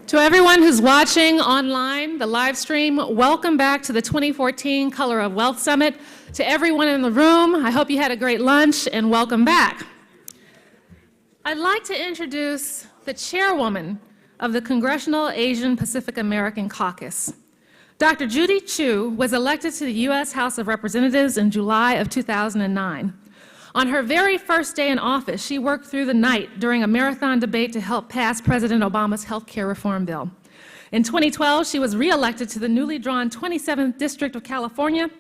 To everyone who's watching online, the live stream, welcome back to the 2014 Color of Wealth Summit. To everyone in the room, I hope you had a great lunch and welcome back. I'd like to introduce the chairwoman of the Congressional Asian Pacific American Caucus. Dr. Judy Chu was elected to the U.S. House of Representatives in July of 2009. On her very first day in office, she worked through the night during a marathon debate to help pass President Obama's health care reform bill. In 2012, she was reelected to the newly drawn 27th District of California,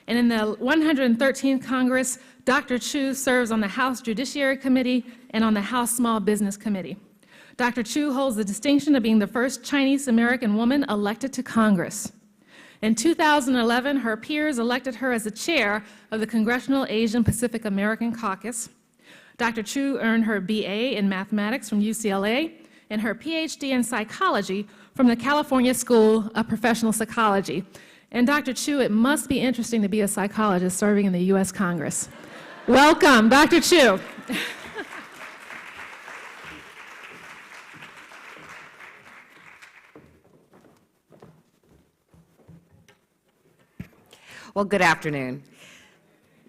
and in the 113th Congress, Dr. Chu serves on the House Judiciary Committee and on the House Small Business Committee. Dr. Chu holds the distinction of being the first Chinese-American woman elected to Congress. In 2011, her peers elected her as the chair of the Congressional Asian Pacific American Caucus. Dr. Chu earned her BA in mathematics from UCLA and her PhD in psychology from the California School of Professional Psychology. And Dr. Chu, it must be interesting to be a psychologist serving in the U.S. Congress. Welcome, Dr. Chu. Well, good afternoon.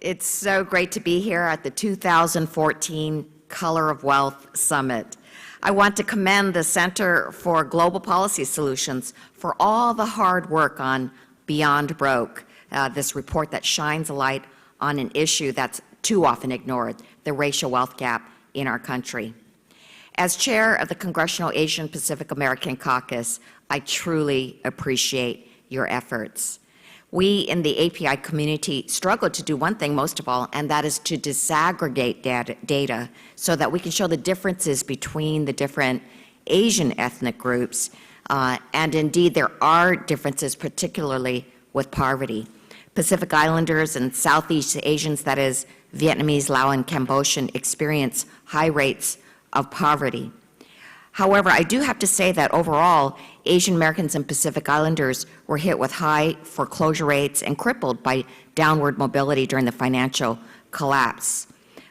It's so great to be here at the 2014 Color of Wealth Summit. I want to commend the Center for Global Policy Solutions for all the hard work on Beyond Broke, this report that shines a light on an issue that's too often ignored, the racial wealth gap in our country. As chair of the Congressional Asian Pacific American Caucus, I truly appreciate your efforts. We in the API community struggle to do one thing most of all, and that is to disaggregate data so that we can show the differences between the different Asian ethnic groups. And indeed, there are differences, particularly with poverty. Pacific Islanders and Southeast Asians, that is, Vietnamese, Lao, and Cambodian, experience high rates of poverty. However, I do have to say that overall, Asian Americans and Pacific Islanders were hit with high foreclosure rates and crippled by downward mobility during the financial collapse.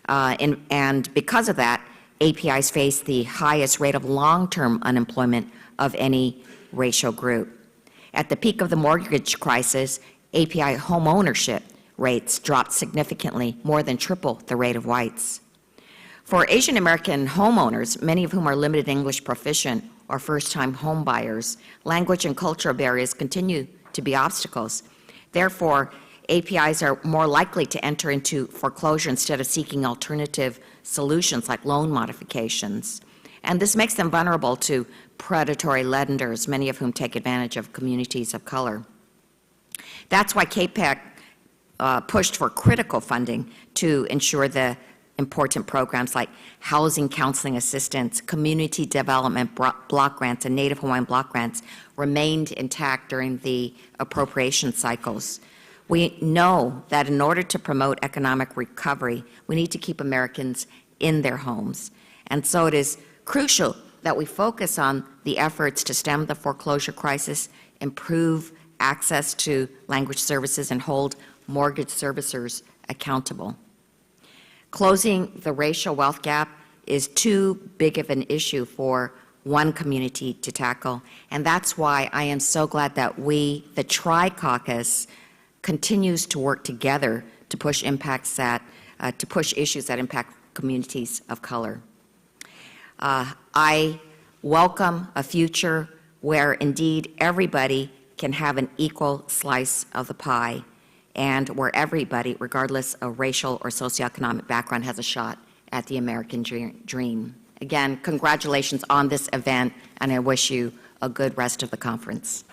And because of that, APIs face the highest rate of long-term unemployment of any racial group. At the peak of the mortgage crisis, API home ownership rates dropped significantly, more than triple the rate of whites. For Asian American homeowners, many of whom are limited English proficient or first-time home buyers, language and cultural barriers continue to be obstacles. Therefore, APIs are more likely to enter into foreclosure instead of seeking alternative solutions like loan modifications. And this makes them vulnerable to predatory lenders, many of whom take advantage of communities of color. That's why KPAC pushed for critical funding to ensure the important programs like housing counseling assistance, community development block grants, and Native Hawaiian block grants remained intact during the appropriation cycles. We know that in order to promote economic recovery, we need to keep Americans in their homes. And so it is crucial that we focus on the efforts to stem the foreclosure crisis, improve access to language services, and hold mortgage servicers accountable. Closing the racial wealth gap is too big of an issue for one community to tackle, and that's why I am so glad that we, the Tri-Caucus, continues to work together to push issues that impact communities of color. I welcome a future where indeed everybody can have an equal slice of the pie, and where everybody, regardless of racial or socioeconomic background, has a shot at the American dream. Again, congratulations on this event, and I wish you a good rest of the conference.